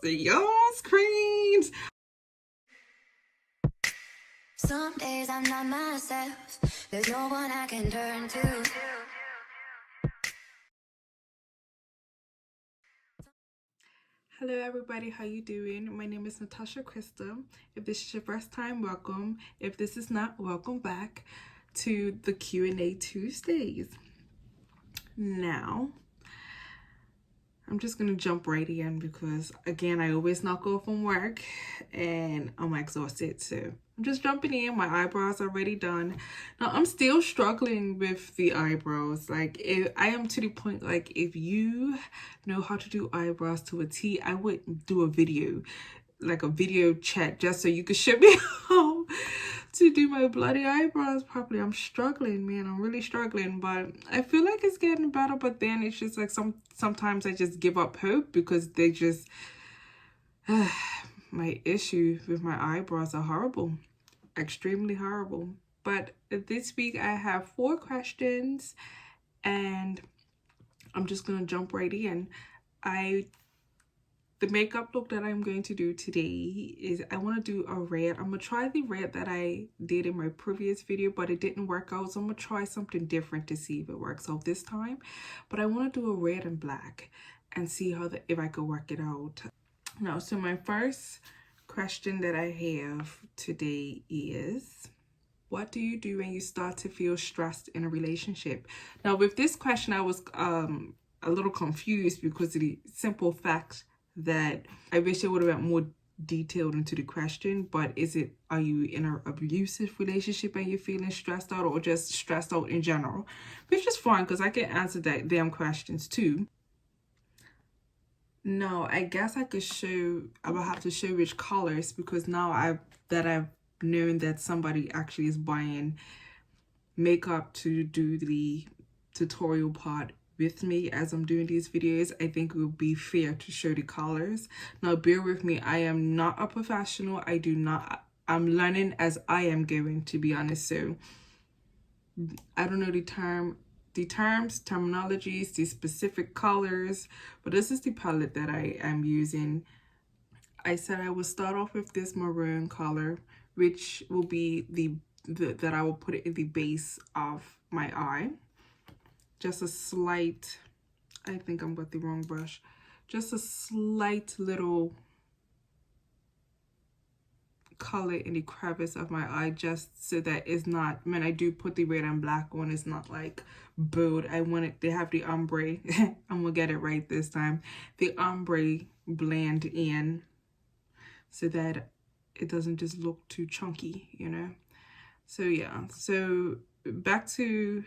Your screens. Some days I'm not myself. There's no one I can turn to. Hello everybody, how you doing? My name is Natasha Krista. If this is your first time, welcome. If this is not, welcome back to the Q&A Tuesdays. Now, I'm just gonna jump right in because again, I always knock off from work and I'm exhausted, so I'm just jumping in. My eyebrows are already done. Now I'm still struggling with the eyebrows. Like, I am to the point, like, if you know how to do eyebrows to a T, I would do a video, like a video chat, just so you could show me how to do my bloody eyebrows properly. I'm struggling, man. I'm really struggling, but I feel like it's getting better. But then it's just like sometimes I just give up hope because they just my issue with my eyebrows are horrible, extremely horrible. But this week I have 4 questions and I'm just gonna jump right in. The makeup look that I'm going to do today is I want to do a red. I'm going to try the red that I did in my previous video, but it didn't work out. So I'm going to try something different to see if it works out this time. But I want to do a red and black and see if I could work it out. Now, so my first question that I have today is, what do you do when you start to feel stressed in a relationship? Now, with this question, I was a little confused because of the simple fact that I wish it would have been more detailed into the question. But are you in an abusive relationship and you're feeling stressed out, or just stressed out in general? Which is fine because I can answer them questions too. No, I guess I will have to show which colors, because now I've known that somebody actually is buying makeup to do the tutorial part with me as I'm doing these videos. I think it would be fair to show the colors. Now bear with me, I am not a professional. I'm learning as I am going, to be honest. So I don't know the terminologies, the specific colors, but this is the palette that I am using. I said I will start off with this maroon color, which will be that I will put it in the base of my eye. Just a slight, I think I'm with the wrong brush, just a slight little color in the crevice of my eye, just so that it's not, when I do put the red and black on, it's not like bold. I want it to have the ombre. I'm gonna get it right this time. The ombre blend in so that it doesn't just look too chunky, you know? So yeah, so back to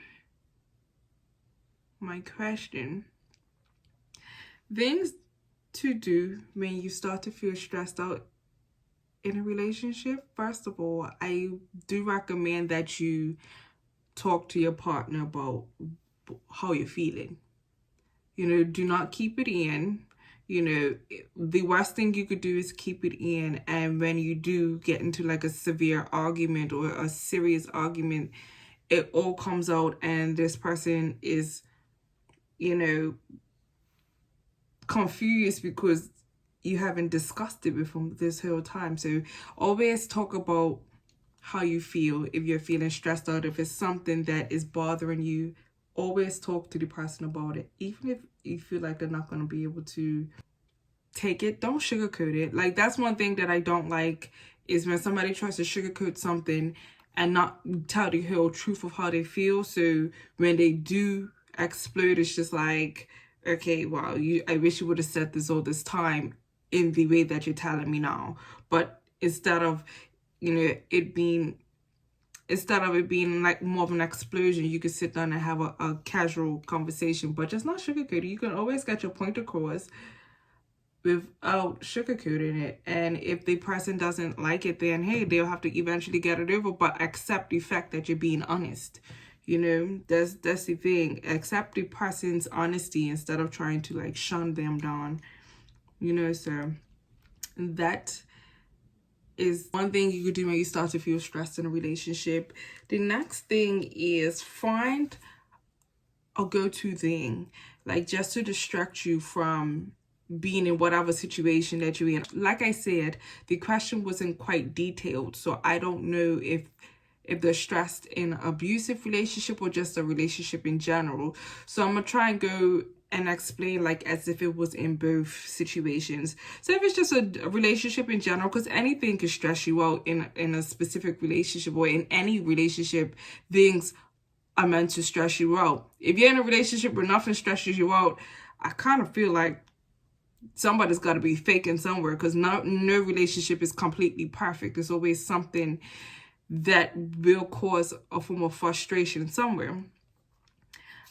my question. Things to do when you start to feel stressed out in a relationship. First of all, I do recommend that you talk to your partner about how you're feeling. You know, do not keep it in. You know, the worst thing you could do is keep it in, and when you do get into like a severe argument or a serious argument, it all comes out and this person is, you know, confused because you haven't discussed it with them this whole time. So always talk about how you feel. If you're feeling stressed out, if it's something that is bothering you, always talk to the person about it. Even if you feel like they're not going to be able to take it, don't sugarcoat it. Like, that's one thing that I don't like, is when somebody tries to sugarcoat something and not tell the whole truth of how they feel. So when they do explode, it's just like, okay, well, I wish you would have said this all this time in the way that you're telling me now. But instead of, you know, it being like more of an explosion, you could sit down and have a casual conversation, but just not sugarcoat it. You can always get your point across without sugarcoating it. And if the person doesn't like it, then hey, they'll have to eventually get it over, but accept the fact that you're being honest. You know, that's the thing. Accept the person's honesty instead of trying to like shun them down. You know, so that is one thing you could do when you start to feel stressed in a relationship. The next thing is find a go-to thing, like just to distract you from being in whatever situation that you're in. Like I said, the question wasn't quite detailed, so I don't know if they're stressed in an abusive relationship or just a relationship in general. So I'm gonna try and go and explain like as if it was in both situations. So if it's just a relationship in general, because anything can stress you out in a specific relationship, or in any relationship, things are meant to stress you out. If you're in a relationship where nothing stresses you out, I kind of feel like somebody's got to be faking somewhere, because no relationship is completely perfect. There's always something that will cause a form of frustration somewhere,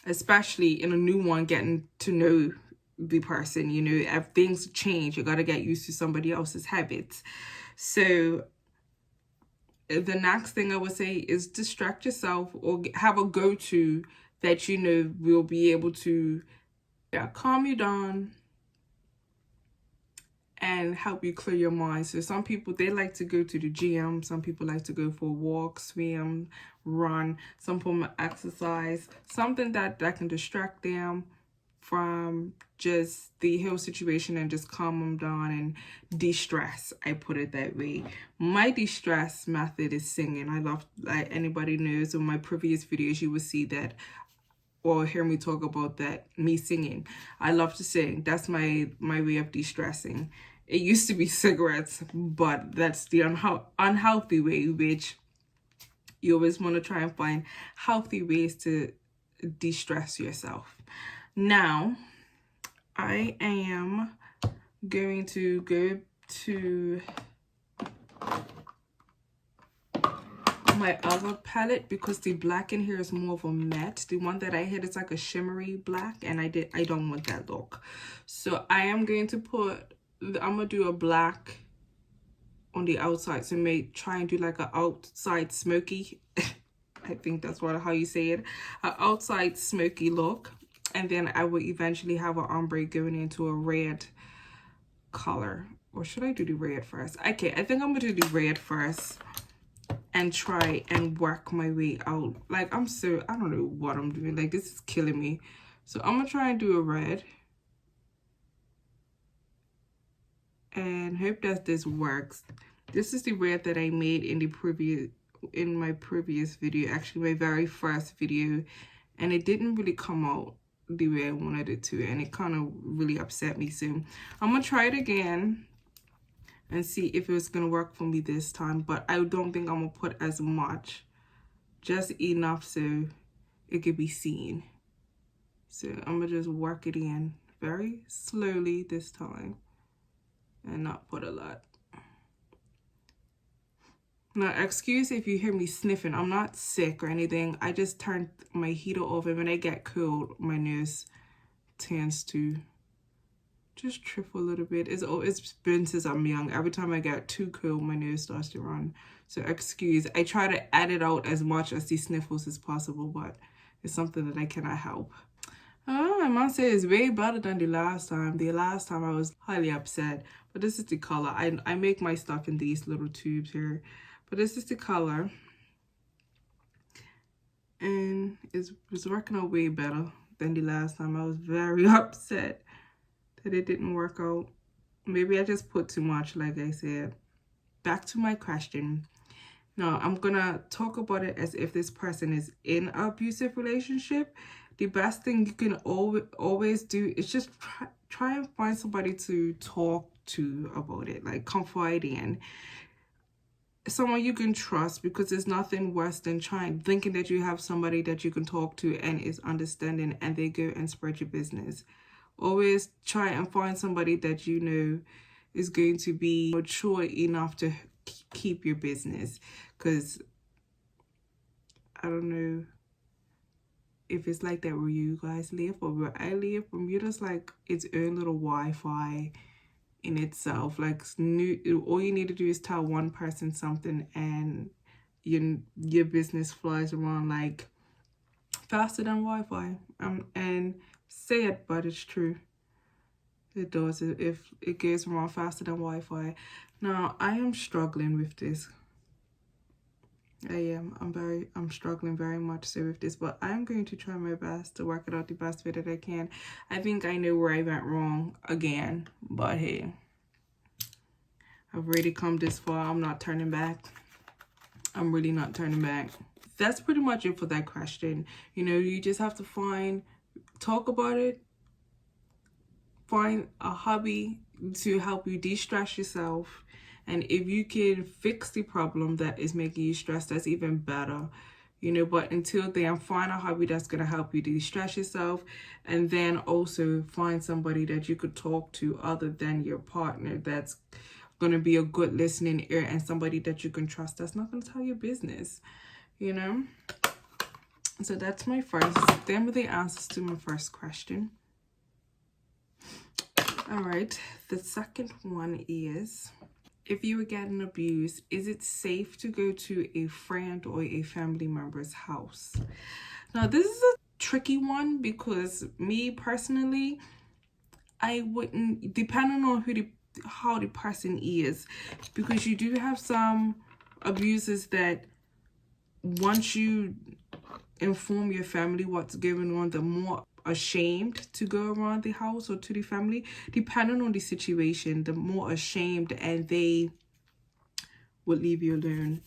especially in a new one, getting to know the person. You know, if things change, you got to get used to somebody else's habits. So the next thing I would say is distract yourself, or have a go-to that you know will be able to calm you down and help you clear your mind. So some people, they like to go to the gym. Some people like to go for a walk, swim, run, some form of exercise, something that can distract them from just the whole situation and just calm them down and de-stress. I put it that way. My de-stress method is singing. I love, like anybody knows in my previous videos, you will see that or hear me talk about that, me singing. I love to sing. That's my way of de-stressing. It used to be cigarettes, but that's the unhealthy way, which you always want to try and find healthy ways to de-stress yourself. Now, I am going to go to my other palette, because the black in here is more of a matte. The one that I had is like a shimmery black, and I don't want that look. So I am going to I'm gonna do a black on the outside, so may try and do like an outside smoky I think that's how you say it, an outside smoky look. And then I will eventually have an ombre going into a red color. Or should I do the red first? Okay, I think I'm gonna do the red first and try and work my way out. Like, I don't know what I'm doing. Like, this is killing me. So I'm gonna try and do a red and hope that this works. This is the red that I made in my previous video, actually my very first video, and it didn't really come out the way I wanted it to, and it kind of really upset me. So I'm gonna try it again and see if it's gonna work for me this time, but I don't think I'm gonna put as much, just enough so it could be seen. So I'm gonna just work it in very slowly this time and not put a lot. Now, excuse if you hear me sniffing. I'm not sick or anything. I just turned my heater off, and when I get cold, my nose tends to just triple a little bit. It's been since I'm young. Every time I get too cold, my nose starts to run. So excuse. I try to add it out as much as these sniffles as possible, but it's something that I cannot help. I must say it's way better than the last time. The last time I was highly upset. But this is the color. I make my stuff in these little tubes here. But this is the color. And it's working out way better than the last time. I was very upset that it didn't work out. Maybe I just put too much, like I said. Back to my question. Now, I'm gonna talk about it as if this person is in an abusive relationship. The best thing you can always do is just try and find somebody to talk to about it, like confide in. Someone you can trust, because there's nothing worse than thinking that you have somebody that you can talk to and is understanding, and they go and spread your business. Always try and find somebody that you know is going to be mature enough to keep your business, because I don't know if it's like that where you guys live, or where I live, Bermuda's like its own little Wi-Fi in itself. Like, all you need to do is tell one person something, and your business flies around like faster than Wi-Fi. And say it, but it's true. It does. If it goes around faster than Wi-Fi. Now, I am struggling with this. I'm struggling very much so with this, but I'm going to try my best to work it out the best way that I can. I think I know where I went wrong again, but hey, I've already come this far. I'm not turning back. I'm really not turning back. That's pretty much it for that question. You know, you just have to talk about it, find a hobby to help you de-stress yourself. And if you can fix the problem that is making you stressed, that's even better. You know, but until then, find a hobby that's going to help you de-stress yourself. And then also find somebody that you could talk to other than your partner that's going to be a good listening ear, and somebody that you can trust that's not going to tell your business, you know. So that's them are the answers to my first question. All right, the second one is, if you were getting abused, is it safe to go to a friend or a family member's house? Now, this is a tricky one because me personally, I wouldn't, depending on how the person is, because you do have some abusers that once you inform your family what's going on, they're more ashamed to go around the house or to the family. Depending on the situation, they're more ashamed and they will leave you alone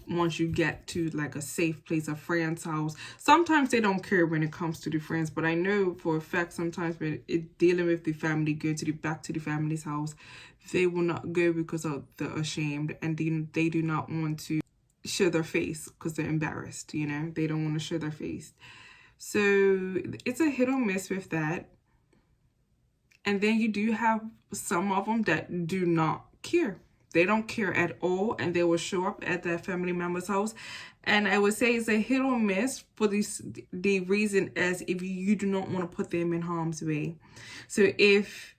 once you get to like a safe place, a friend's house. Sometimes they don't care when it comes to the friends, but I know for a fact sometimes when dealing with the family, going back to the family's house, they will not go because they're ashamed, and they do not want to show their face because they're embarrassed, you know. They don't want to show their face. So it's a hit or miss with that. And then you do have some of them that do not care. They don't care at all, and they will show up at their family member's house. And I would say it's a hit or miss for the reason as if you do not want to put them in harm's way. So if,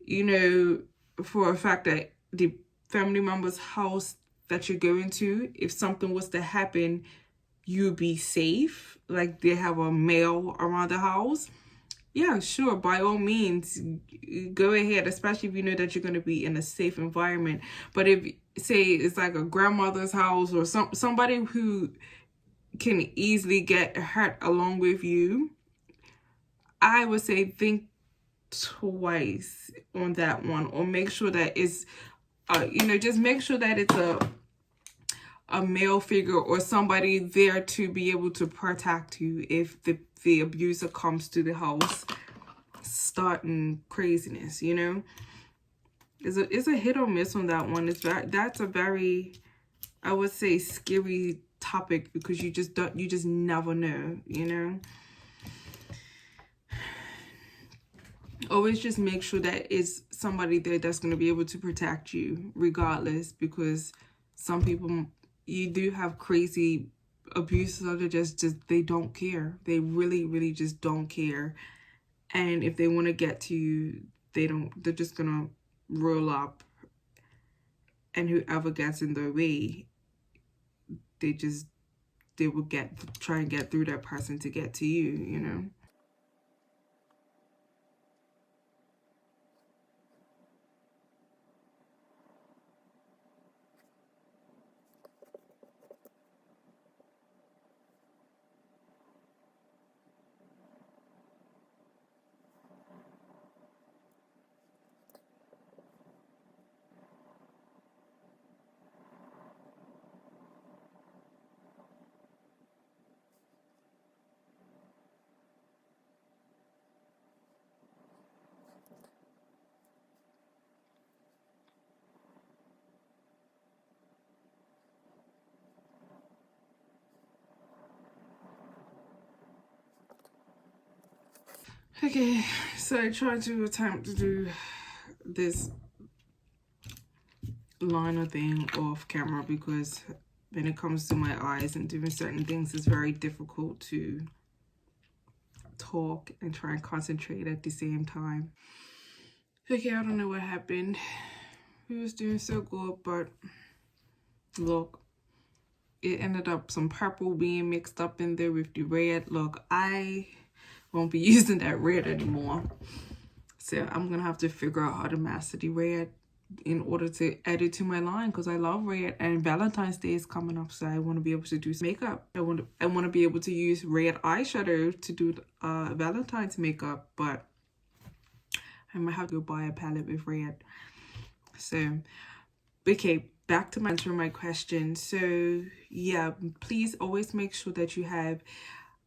you know, for a fact that the family member's house that you're going to, if something was to happen, you'd be safe, like they have a male around the house, yeah, sure, by all means, go ahead, especially if you know that you're going to be in a safe environment. But if, say, it's like a grandmother's house or somebody who can easily get hurt along with you, I would say think twice on that one, or make sure that it's, you know, just make sure that it's a male figure or somebody there to be able to protect you if the abuser comes to the house starting craziness, you know. It's a hit or miss on that one. That's a very, I would say, scary topic because you just never know, you know. Always just make sure that it's somebody there that's going to be able to protect you regardless, because some people, you do have crazy abusers that just they don't care. They really just don't care. And if they want to get to you, they're just gonna roll up, and whoever gets in their way, they will try and get through that person to get to you, you know. Okay, so I tried to attempt to do this liner thing off camera because when it comes to my eyes and doing certain things, it's very difficult to talk and try and concentrate at the same time. Okay, I don't know what happened. He was doing so good, but look, it ended up some purple being mixed up in there with the red. Look, I won't be using that red anymore. So I'm gonna have to figure out how to master the red in order to add it to my line, because I love red, and Valentine's Day is coming up, so I want to be able to do some makeup. I want to be able to use red eyeshadow to do Valentine's makeup, but I might have to go buy a palette with red. So, okay, back to answering my question. So yeah, please always make sure that you have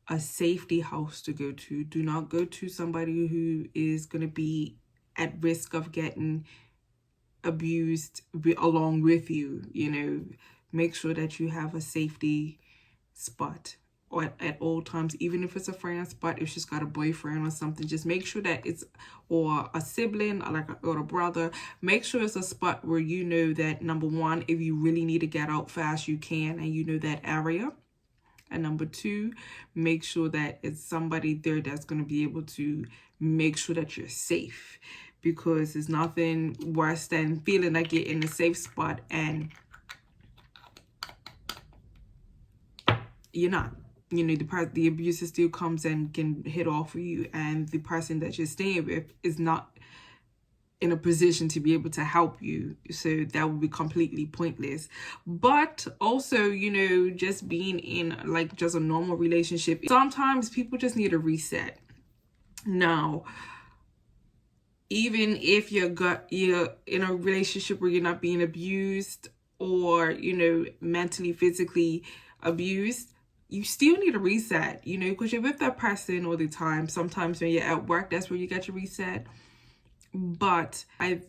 a safety house to go to. Do not go to somebody who is going to be at risk of getting abused along with you. You know, make sure that you have a safety spot or at all times, even if it's a friend spot, if she's got a boyfriend or something, just make sure that it's, or a sibling, or like or a brother, make sure it's a spot where you know that, number one, if you really need to get out fast, you can, and you know that area. And number two, make sure that it's somebody there that's going to be able to make sure that you're safe, because there's nothing worse than feeling like you're in a safe spot and you're not. You know, the abuser still comes and can hit off of you, and the person that you're staying with is not in a position to be able to help you, so that would be completely pointless. But also, you know, just being in like just a normal relationship, sometimes people just need a reset. Now, even if you're in a relationship where you're not being abused, or, you know, mentally, physically abused, you still need a reset, you know, because you're with that person all the time. Sometimes when you're at work, that's where you get your reset. But I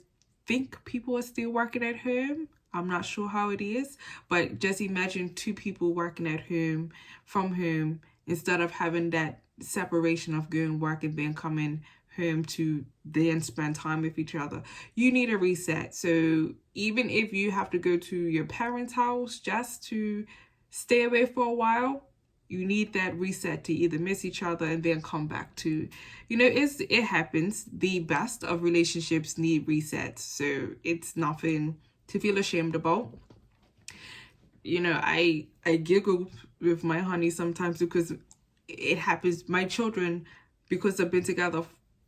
think people are still working at home. I'm not sure how it is, but just imagine two people working at home, from home, instead of having that separation of going work and then coming home to then spend time with each other. You need a reset. So even if you have to go to your parents' house just to stay away for a while, you need that reset to either miss each other and then come back to, you know, it happens. The best of relationships need resets. So it's nothing to feel ashamed about. You know, I giggle with my honey sometimes because it happens. My children, because they've been together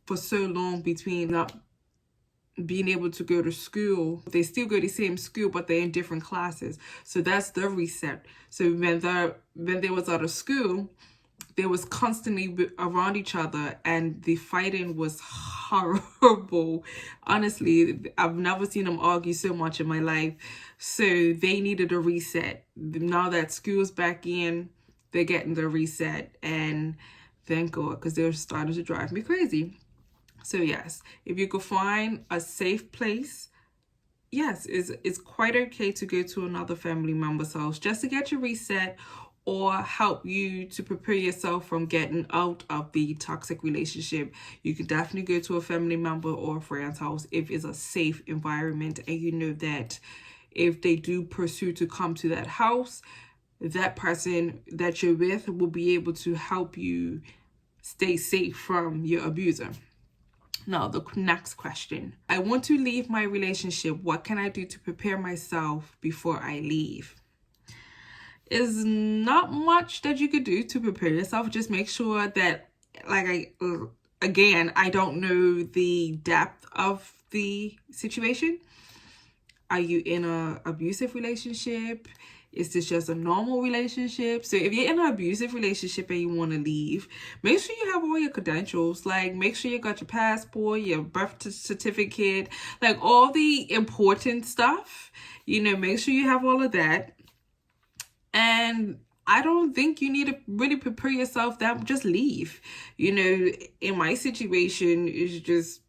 for so long, between not being able to go to school, they still go to the same school, but they're in different classes. So that's the reset. So when they was out of school, they was constantly around each other, and the fighting was horrible. Honestly, I've never seen them argue so much in my life. So they needed a reset. Now that school's back in, they're getting the reset, and thank God, because they're starting to drive me crazy. So yes, if you could find a safe place, yes, it's quite okay to go to another family member's house just to get your reset, or help you to prepare yourself from getting out of the toxic relationship. You could definitely go to a family member or a friend's house if it's a safe environment, and you know that if they do pursue to come to that house, that person that you're with will be able to help you stay safe from your abuser. Now, the next question. I want to leave my relationship. What can I do to prepare myself before I leave? There's not much that you could do to prepare yourself. Just make sure that, like, I don't know the depth of the situation. Are you in an abusive relationship? Is this just a normal relationship? So if you're in an abusive relationship and you want to leave, make sure you have all your credentials. Like, make sure you got your passport, your birth certificate, like all the important stuff. You know, make sure you have all of that. And I don't think you need to really prepare yourself that, just leave. You know, in my situation, is just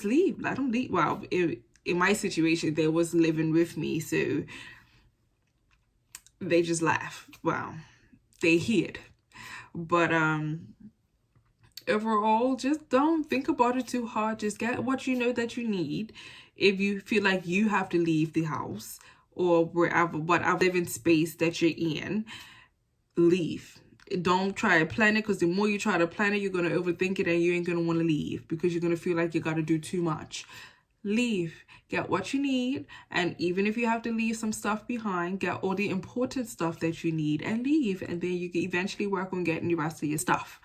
leave. Let them leave. Well, in my situation, they was living with me, so they just laugh. Well, they hid. But overall, just don't think about it too hard. Just get what you know that you need. If you feel like you have to leave the house or whatever living space that you're in, leave. Don't try to plan it, because the more you try to plan it, you're going to overthink it and you ain't going to want to leave, because you're going to feel like you got to do too much. Leave. Get what you need, and even if you have to leave some stuff behind, get all the important stuff that you need and leave, and then you can eventually work on getting the rest of your stuff.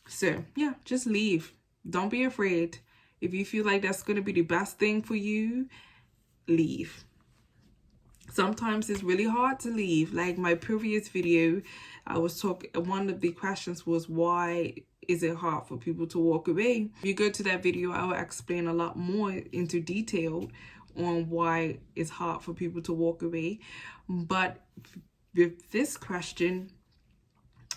So yeah, just leave. Don't be afraid. If you feel like that's going to be the best thing for you, leave. Sometimes it's really hard to leave. Like my previous video, I was talking, one of the questions was, why is it hard for people to walk away? If you go to that video, I will explain a lot more into detail on why it's hard for people to walk away. But with this question,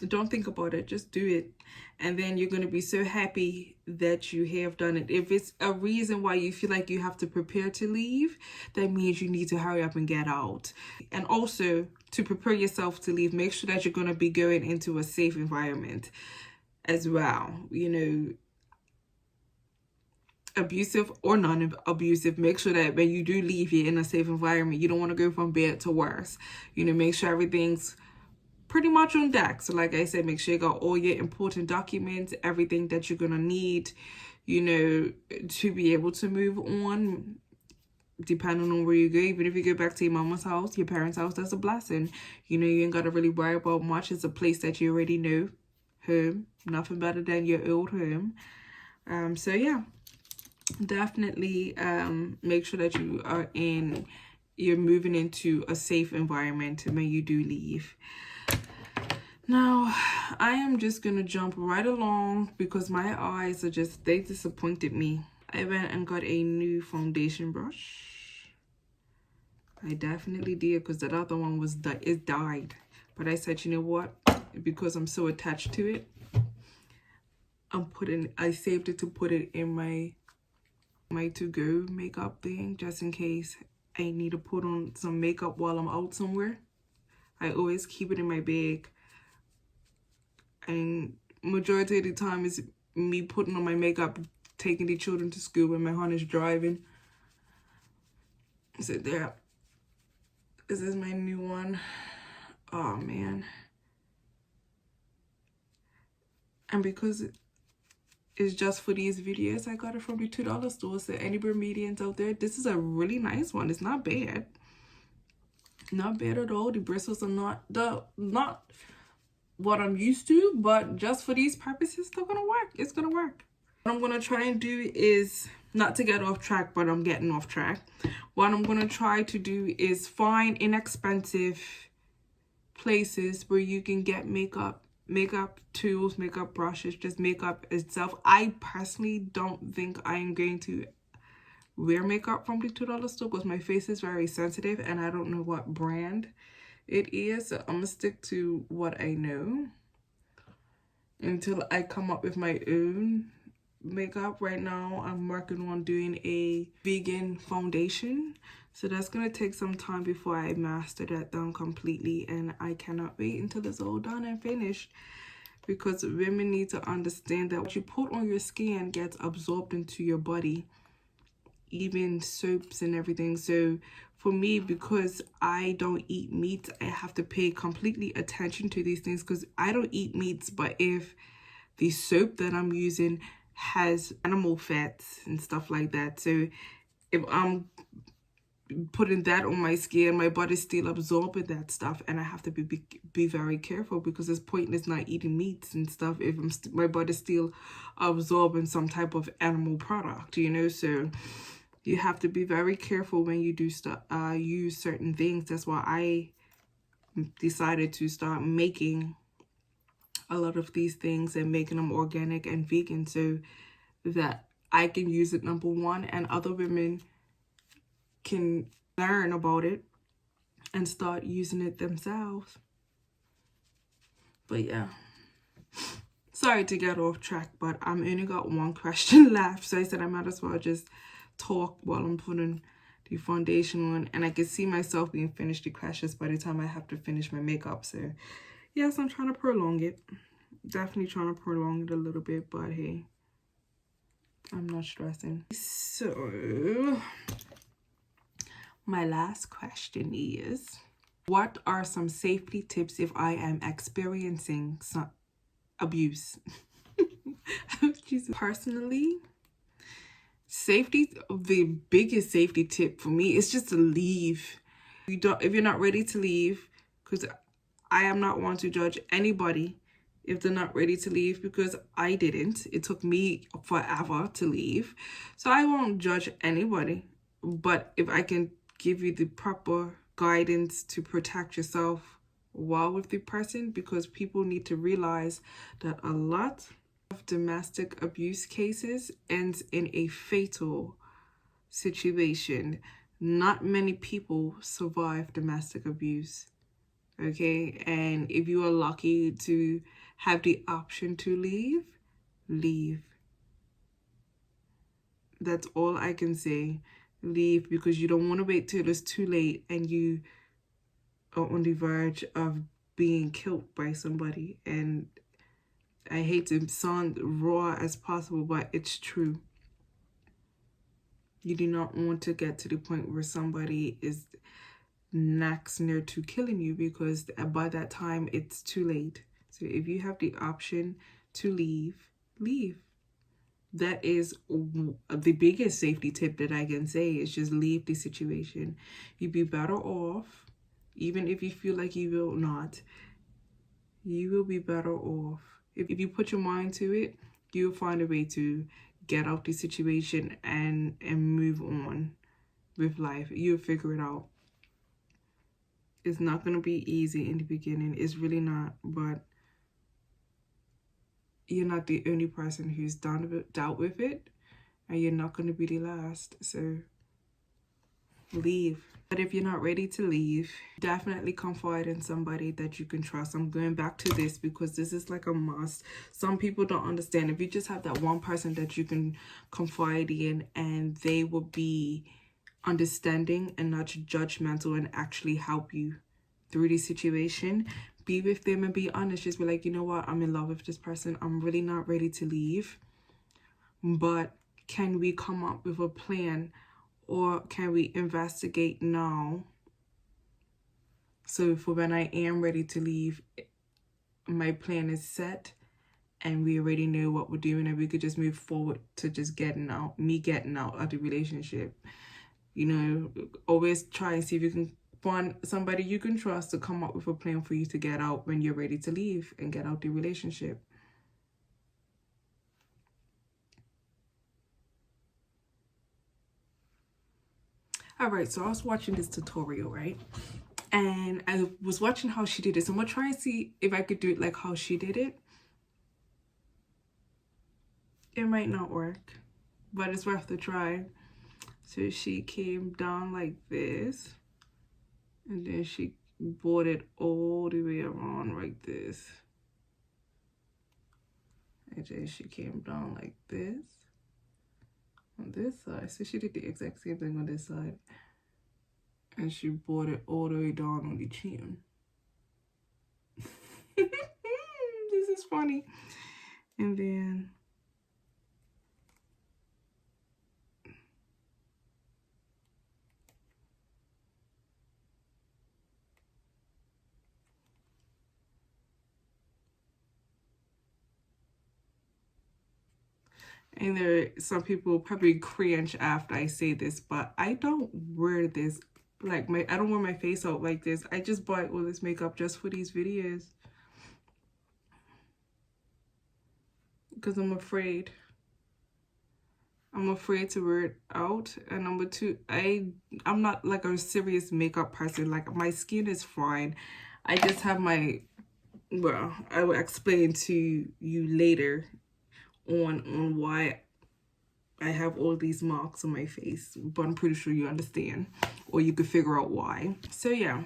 don't think about it, just do it, and then you're going to be so happy that you have done it. If it's a reason why you feel like you have to prepare to leave, that means you need to hurry up and get out. And also, to prepare yourself to leave, make sure that you're going to be going into a safe environment as well. You know, abusive or non-abusive, make sure that when you do leave, you're in a safe environment. You don't want to go from bad to worse. You know, make sure everything's pretty much on deck. So like I said, make sure you got all your important documents, everything that you're gonna need, you know, to be able to move on, depending on where you go. Even if you go back to your mama's house, your parents' house, that's a blessing. You know, you ain't gotta really worry about much. It's a place that you already know, home. Nothing better than your old home. So yeah, definitely make sure that you're moving into a safe environment when you do leave. Now, I am just going to jump right along because my eyes are just, they disappointed me. I went and got a new foundation brush. I definitely did, because that other one it died. But I said, you know what? Because I'm so attached to it, I saved it to put it in my to-go makeup thing, just in case I need to put on some makeup while I'm out somewhere. I always keep it in my bag. And majority of the time is me putting on my makeup, taking the children to school when my honey's driving. So there. This is my new one. Oh man. And because it's just for these videos, I got it from the $2 store. So any Bermudians out there, this is a really nice one. It's not bad. Not bad at all. The bristles are not what I'm used to, but just for these purposes, they're gonna work. It's gonna work. What I'm gonna try and do is, not to get off track, but I'm getting off track. What I'm gonna try to do is find inexpensive places where you can get makeup tools, makeup brushes, just makeup itself. I personally don't think I'm going to wear makeup from the $2 store because my face is very sensitive and I don't know what brand it is. So I'm gonna stick to what I know until I come up with my own makeup. Right now I'm working on doing a vegan foundation, so that's gonna take some time before I master that down completely, and I cannot wait until it's all done and finished, because women need to understand that what you put on your skin gets absorbed into your body, even soaps and everything. So for me, because I don't eat meat, I have to pay completely attention to these things, because I don't eat meats. But if the soap that I'm using has animal fats and stuff like that, so if I'm putting that on my skin, my body's still absorbing that stuff, and I have to be very careful, because it's pointless not eating meats and stuff if my body's still absorbing some type of animal product, you know. So you have to be very careful when you do use certain things. That's why I decided to start making a lot of these things and making them organic and vegan, so that I can use it, number one, and other women can learn about it and start using it themselves. But yeah, sorry to get off track, but I'm only got one question left, so I said I might as well just talk while I'm putting the foundation on, and I can see myself being finished the questions by the time I have to finish my makeup. So yes, I'm trying to prolong it, definitely trying to prolong it a little bit, but hey, I'm not stressing. So my last question is, what are some safety tips if I am experiencing some abuse? Personally, the biggest safety tip for me is just to leave. If you're not ready to leave, because I am not one to judge anybody if they're not ready to leave, because I didn't. It took me forever to leave. So I won't judge anybody. But if I can give you the proper guidance to protect yourself while with the person, because people need to realize that a lot of domestic abuse cases ends in a fatal situation. Not many people survive domestic abuse. Okay, and if you are lucky to have the option to leave, leave. That's all I can say. Leave, because you don't want to wait till it's too late and you are on the verge of being killed by somebody. And I hate to sound raw as possible, but it's true. You do not want to get to the point where somebody is next near to killing you, because by that time it's too late. So if you have the option to leave, leave. That is the biggest safety tip that I can say, is just leave the situation. You'd be better off, even if you feel like you will not. You will be better off. If you put your mind to it, you'll find a way to get out the situation and move on with life. You'll figure it out. It's not going to be easy in the beginning. It's really not. But you're not the only person who's dealt with it. And you're not going to be the last. So leave. But if you're not ready to leave, definitely confide in somebody that you can trust. I'm going back to this because this is like a must. Some people don't understand. If you just have that one person that you can confide in, and they will be understanding and not judgmental and actually help you through the situation, be with them and be honest. Just be like, you know what, I'm in love with this person. I'm really not ready to leave, but can we come up with a plan, or can we investigate now, so for when I am ready to leave, my plan is set and we already know what we're doing, and we could just move forward to just getting out of the relationship. You know, always try and see if you can find somebody you can trust to come up with a plan for you to get out when you're ready to leave and get out the relationship. All right, so I was watching this tutorial, right? And I was watching how she did it. So I'm going to try and see if I could do it like how she did it. It might not work, but it's worth a try. So she came down like this, and then she brought it all the way around like this. And then she came down like this on this side. So she did the exact same thing on this side. And she brought it all the way down on the chin. This is funny. And then there are some people probably cringe after I say this, but I don't wear this like I don't wear my face out like this. I just buy all this makeup just for these videos because I'm afraid. I'm afraid to wear it out. And number two, I'm not like a serious makeup person. Like, my skin is fine. I just have well, I will explain to you later on why I have all these marks on my face, but I'm pretty sure you understand, or you could figure out why. So yeah,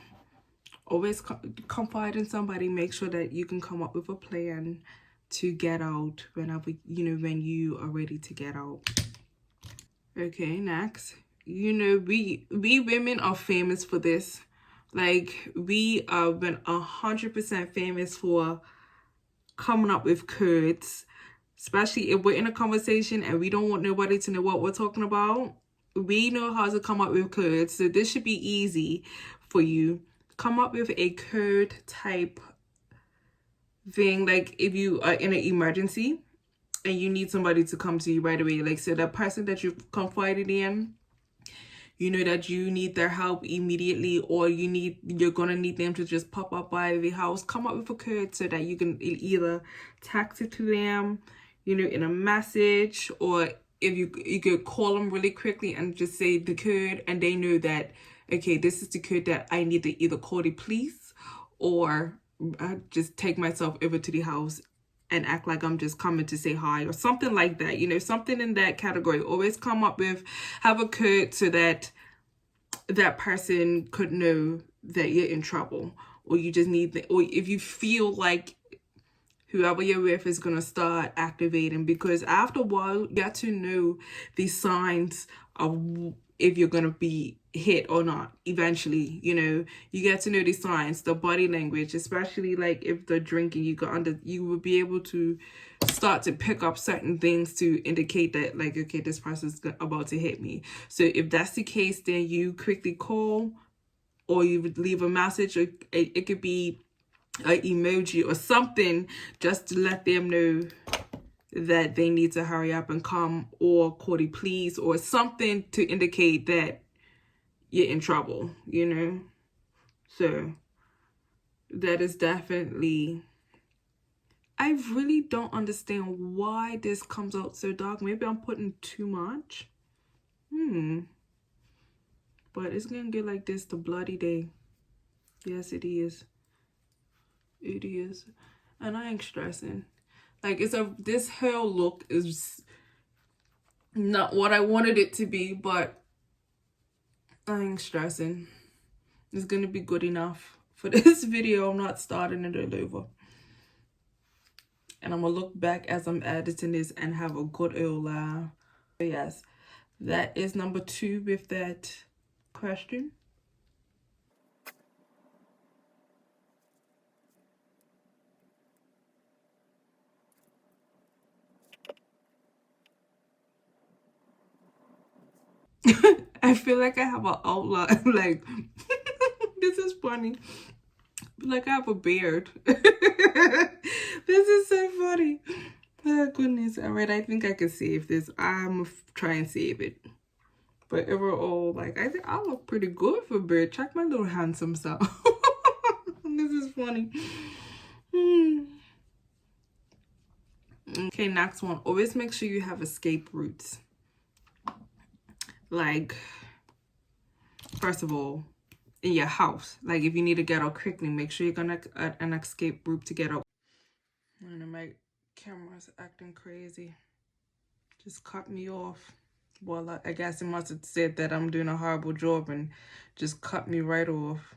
always confide in somebody. Make sure that you can come up with a plan to get out whenever, when you are ready to get out. Okay, next, we women are famous for this. Like, we have been 100% famous for coming up with codes, especially if we're in a conversation and we don't want nobody to know what we're talking about. We know how to come up with codes, so this should be easy for you. Come up with a code type thing, like if you are in an emergency and you need somebody to come to you right away. Like, so the person that you've confided in, you know that you need their help immediately, or you're gonna need them to just pop up by the house, come up with a code so that you can either text it to them, you know, in a message, or if you could call them really quickly and just say the code, and they know that, okay, this is the code that I need to either call the police or just take myself over to the house and act like I'm just coming to say hi or something like that. You know, something in that category. Always come up with, have a code so that that person could know that you're in trouble, or you just need or if you feel like whoever you're with is gonna start activating, because after a while you get to know the signs of if you're gonna be hit or not. Eventually, you know, you get to know the signs, the body language, especially like if they're drinking, you will be able to start to pick up certain things to indicate that, like, okay, this person's about to hit me. So if that's the case, then you quickly call, or you would leave a message, or it could be an emoji or something, just to let them know that they need to hurry up and come, or call the police, or something to indicate that you're in trouble, you know. So that is definitely, I really don't understand why this comes out so dark. Maybe I'm putting too much, but it's gonna get like this the bloody day. Yes, it is. It is. And I ain't stressing. Like, this whole look is not what I wanted it to be, but I ain't stressing. It's gonna be good enough for this video. I'm not starting it all over. And I'm gonna look back as I'm editing this and have a good old laugh. So yes, that is number 2 with that question. I feel like I have an outline. Like, this is funny. Like I have a beard. This is so funny. Oh goodness. All right, I think I can save this. I'm gonna try and save it. But overall, like, I think I look pretty good for a beard. Check my little handsome self. This is funny. Okay, next one. Always make sure you have escape routes. Like, first of all, in your house, like if you need to get out quickly, make sure you're gonna an escape route to get out. And my camera's acting crazy. Just cut me off. Well, I guess it must have said that I'm doing a horrible job and just cut me right off.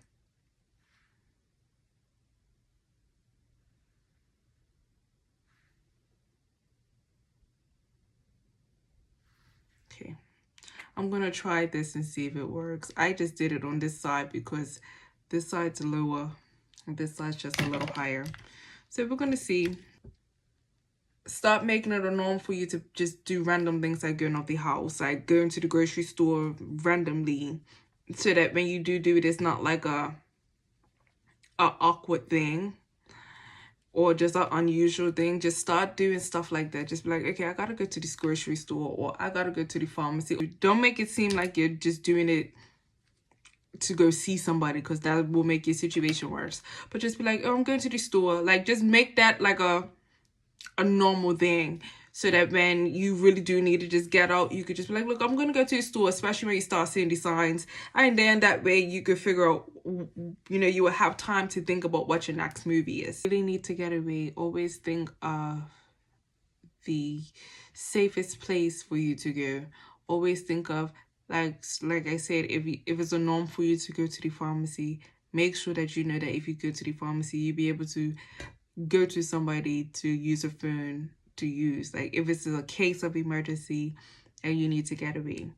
Okay, I'm gonna try this and see if it works. I just did it on this side because this side's lower and this side's just a little higher. So we're gonna see. Stop making it a norm for you to just do random things like going out the house, like going to the grocery store randomly, so that when you do it, it's not like a awkward thing or just an unusual thing. Just start doing stuff like that. Just be like, okay, I gotta go to this grocery store, or I gotta go to the pharmacy. Don't make it seem like you're just doing it to go see somebody, because that will make your situation worse. But just be like, oh, I'm going to the store. Like, just make that like a normal thing, so that when you really do need to just get out, you could just be like, look, I'm gonna go to the store, especially when you start seeing the signs. And then that way you could figure out, you know, you will have time to think about what your next movie is. You really need to get away. Always think of the safest place for you to go. Always think of, like I said, if it's a norm for you to go to the pharmacy, make sure that you know that if you go to the pharmacy, you'll be able to go to somebody to use a phone to use. Like, if it's a case of emergency and you need to get away,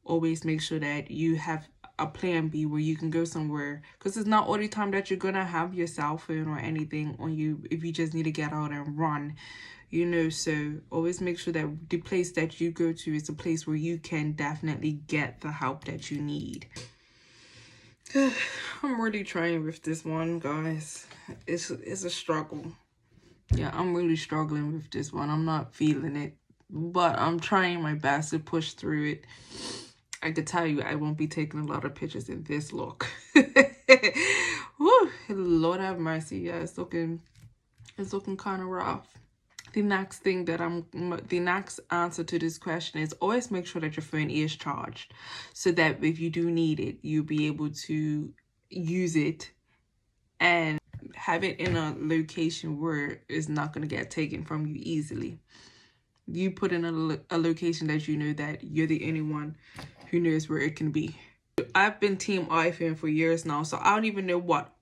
always make sure that you have a plan B where you can go somewhere, because it's not all the time that you're gonna have your cell phone or anything on you if you just need to get out and run, you know. So always make sure that the place that you go to is a place where you can definitely get the help that you need. I'm really trying with this one, guys. It's a struggle. Yeah, I'm really struggling with this one. I'm not feeling it, but I'm trying my best to push through it. I could tell you I won't be taking a lot of pictures in this look. Woo, Lord have mercy. Yeah, it's looking kind of rough. The next thing that the next answer to this question is always make sure that your phone is charged, so that if you do need it, you'll be able to use it and have it in a location where it's not going to get taken from you easily. You put in a location that you know that you're the only one who knows where it can be. I've been team iPhone for years now, so I don't even know what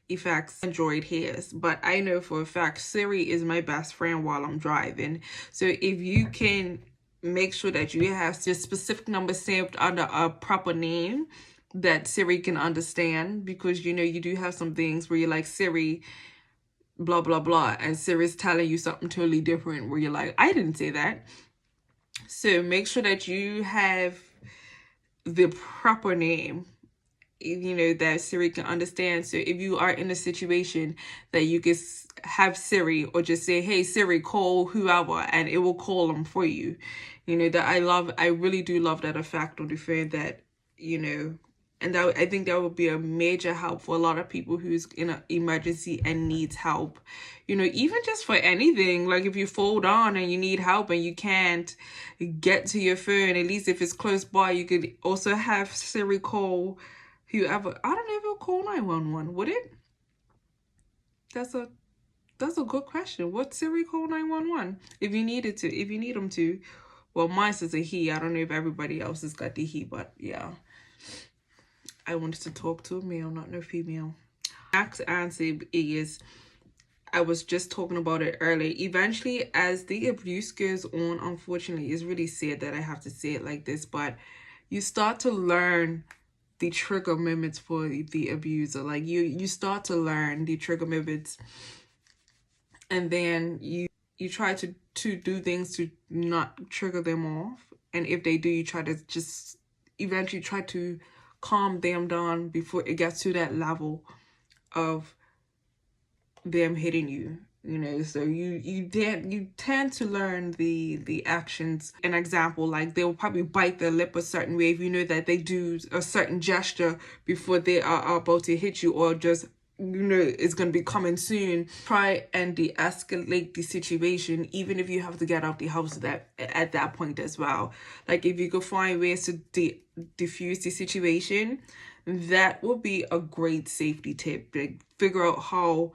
effects Android has, but I know for a fact Siri is my best friend while I'm driving. So if you can make sure that you have your specific number saved under a proper name that Siri can understand, because you know you do have some things where you're like, Siri blah blah blah, and Siri's telling you something totally different where you're like, I didn't say that. So make sure that you have the proper name, you know, that Siri can understand. So if you are in a situation that you can have Siri, or just say, hey Siri, call whoever, and it will call them for you. You know, that I really do love that effect on the phone, that, you know, and that, I think that would be a major help for a lot of people who's in an emergency and needs help. You know, even just for anything, like if you fall down and you need help and you can't get to your phone, at least if it's close by, you could also have Siri call whoever. I don't know if it'll call 911, would it? That's a good question. Would Siri call 911 if you needed to, if you need them to? Well, mine says a he. I don't know if everybody else has got the he, but yeah. I wanted to talk to a male, not no female. Next answer is, I was just talking about it earlier. Eventually, as the abuse goes on, unfortunately, it's really sad that I have to say it like this, but you start to learn the trigger moments for the abuser. Like you start to learn the trigger moments, and then you try to do things to not trigger them off. And if they do, you try to just eventually try to calm them down before it gets to that level of them hitting you. You know, so you tend to learn the actions. An example, like they'll probably bite their lip a certain way if you know that they do a certain gesture before they are about to hit you, or just, you know, it's going to be coming soon. Try and de-escalate the situation, even if you have to get out the house at that point as well. Like if you could find ways to diffuse the situation, that will be a great safety tip. Like figure out how,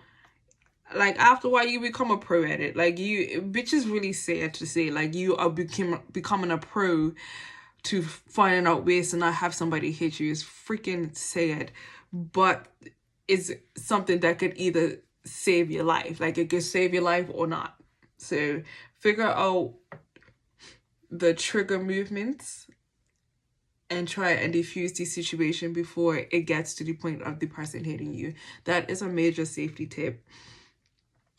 like after a while you become a pro at it. Like which is really sad to say, like you are becoming a pro to finding out ways to not have somebody hit you. Is freaking sad, but it's something that could either save your life. Like it could save your life or not. So figure out the trigger movements and try and diffuse the situation before it gets to the point of the person hitting you. That is a major safety tip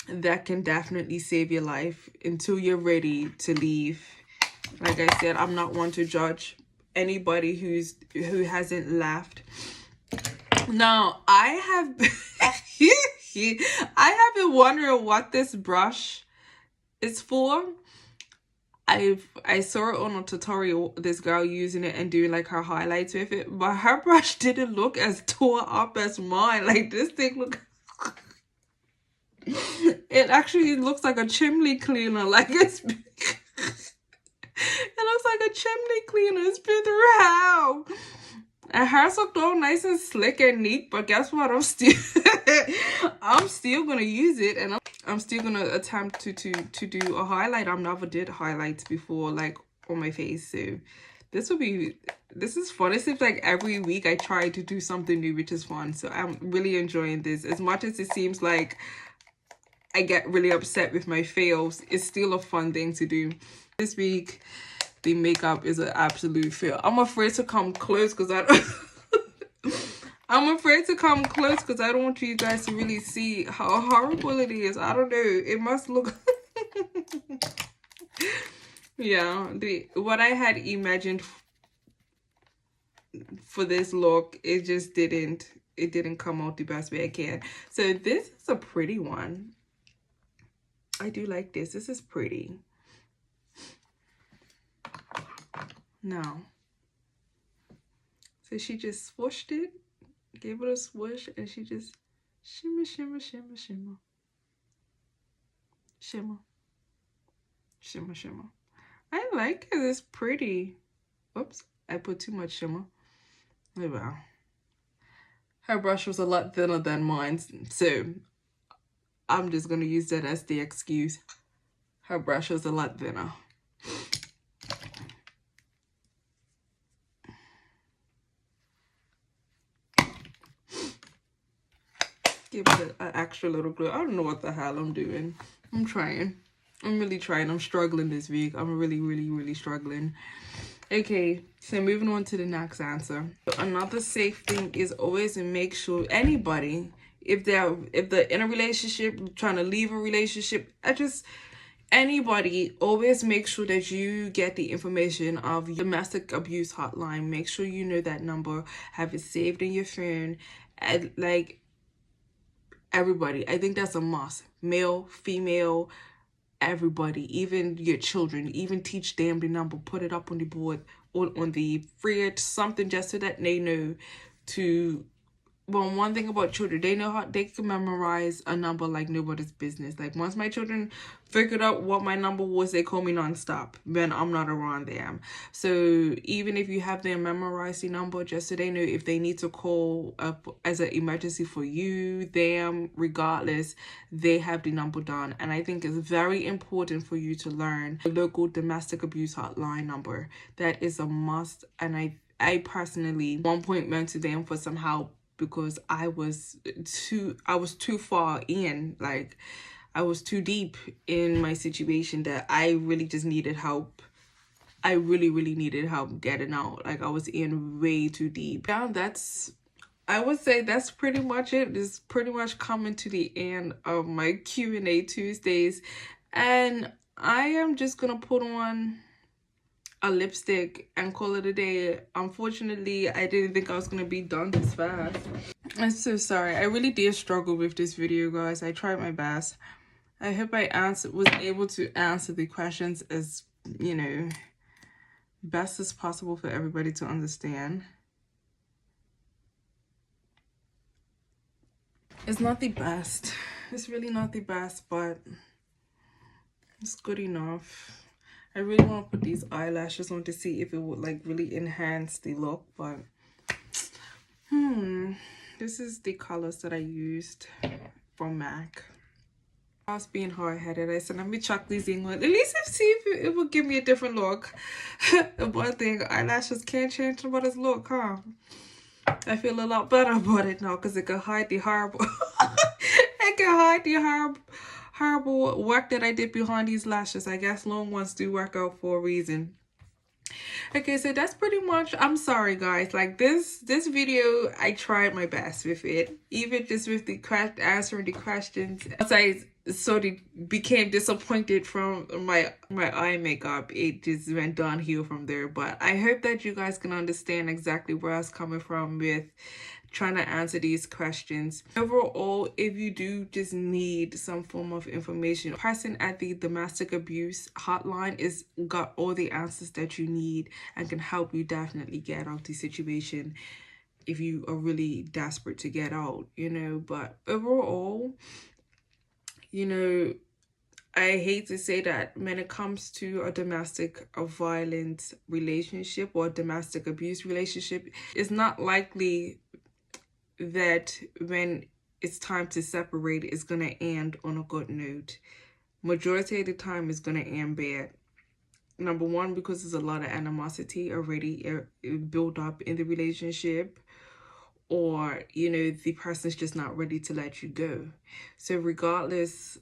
that can definitely save your life until you're ready to leave. Like I said, I'm not one to judge anybody who hasn't left. Now, I have been wondering what this brush is for. I saw it on a tutorial, this girl using it and doing like her highlights with it, but her brush didn't look as tore up as mine. Like this thing look it actually looks like a chimney cleaner. Like it looks like a chimney cleaner. It's been through hell. And hers looked all nice and slick and neat, but guess what? I'm still gonna use it, and I'm still gonna attempt to do a highlight. I've never did highlights before, like on my face. So this is fun. It seems like every week I try to do something new, which is fun. So I'm really enjoying this. As much as it seems like I get really upset with my fails, it's still a fun thing to do. This week, the makeup is an absolute fail. I'm afraid to come close because I'm afraid to come close because I don't want you guys to really see how horrible it is. I don't know. It must look... Yeah, what I had imagined for this look, it just didn't come out the best way I can. So this is a pretty one. I do like this. This is pretty. Now, So she just swooshed it, gave it a swoosh, and she just shimmer, shimmer, shimmer, shimmer. Shimmer. Shimmer, shimmer. I like it. It's pretty. Oops, I put too much shimmer. Oh, wow. Her brush was a lot thinner than mine, so I'm just going to use that as the excuse. Her brush was a lot thinner. Give it an extra little glue. I don't know what the hell I'm doing. I'm trying. I'm really trying. I'm struggling this week. I'm really struggling. Okay, so moving on to the next answer. Another safe thing is always to make sure anybody, if they're in a relationship, trying to leave a relationship, anybody, always make sure that you get the information of your domestic abuse hotline. Make sure you know that number, have it saved in your phone, and like everybody. I think that's a must. Male, female, everybody, even your children, even teach them the number, put it up on the board or on the fridge, something just so that they know to. Well, one thing about children, they know how they can memorize a number like nobody's business. Like once my children figured out what my number was, they call me nonstop when I'm not around them. So even if you have them memorize the number, just so they know if they need to call up as an emergency for you, them, regardless, they have the number down. And I think it's very important for you to learn the local domestic abuse hotline number. That is a must. And I personally, one point went to them for some help, because I was too far in, like I was too deep in my situation that I really just needed help. I really needed help getting out. Like I was in way too deep. Yeah, I would say that's pretty much it. It's pretty much coming to the end of my Q&A Tuesdays, and I am just gonna put on a lipstick and call it a day. Unfortunately, I didn't think I was gonna be done this fast. I'm so sorry. I really did struggle with this video, guys. I tried my best. I hope I was able to answer the questions as, best as possible for everybody to understand. It's not the best. It's really not the best, but it's good enough. I really want to put these eyelashes on to see if it would like really enhance the look, but this is the colors that I used from MAC. I was being hard-headed. I said, let me chuck these in one. At least see if it will give me a different look. One thing, eyelashes can't change nobody's look, huh? I feel a lot better about it now because it can hide the horrible it can hide the horrible work that I did behind these lashes. I guess long ones do work out for a reason. Okay, so that's pretty much, I'm sorry guys, like this video, I tried my best with it, even just with the answering the questions. Once I sort of became disappointed from my eye makeup, it just went downhill from there. But I hope that you guys can understand exactly where I was coming from with trying to answer these questions. Overall, if you do just need some form of information, the person at the domestic abuse hotline is got all the answers that you need and can help you definitely get out the situation if you are really desperate to get out, but overall, I hate to say that when it comes to a domestic violence relationship or domestic abuse relationship, it's not likely that when it's time to separate, it's going to end on a good note. Majority of the time, it's going to end bad. Number one, because there's a lot of animosity already built up in the relationship, or, the person's just not ready to let you go. So regardless,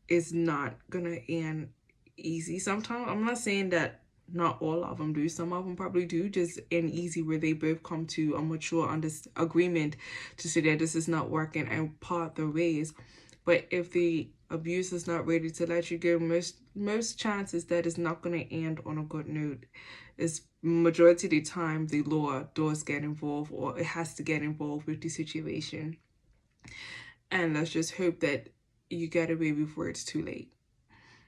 it's not going to end easy. Sometimes, I'm not saying that not all of them do. Some of them probably do just end easy, where they both come to a mature agreement to say that this is not working and part their ways. But if the abuser is not ready to let you go, most chances that it's not going to end on a good note. Is majority of the time the law does get involved, or it has to get involved with the situation. And let's just hope that you get away before it's too late.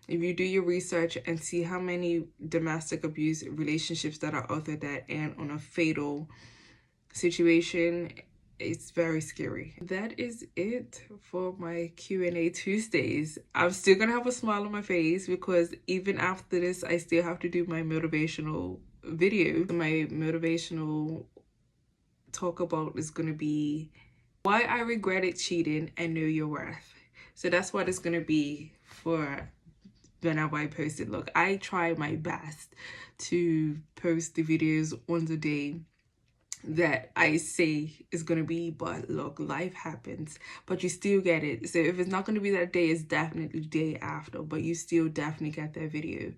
If you do your research and see how many domestic abuse relationships that are out there that end on a fatal situation. It's very scary. That is it for my Q&A Tuesdays. I'm still gonna have a smile on my face because even after this, I still have to do my motivational video. My motivational talk about is gonna be why I regretted cheating and know your worth. So that's what it's gonna be for whenever I post it. Look, I try my best to post the videos on the day that I say is gonna be, but look, life happens, but you still get it. So if it's not gonna be that day, it's definitely the day after, but you still definitely get that video.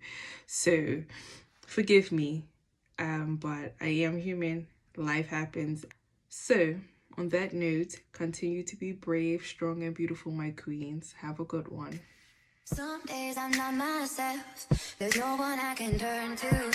So forgive me, but I am human. Life happens. So on that note, continue to be brave, strong, and beautiful, my queens. Have a good one. Some days I'm not myself. There's no one I can turn to.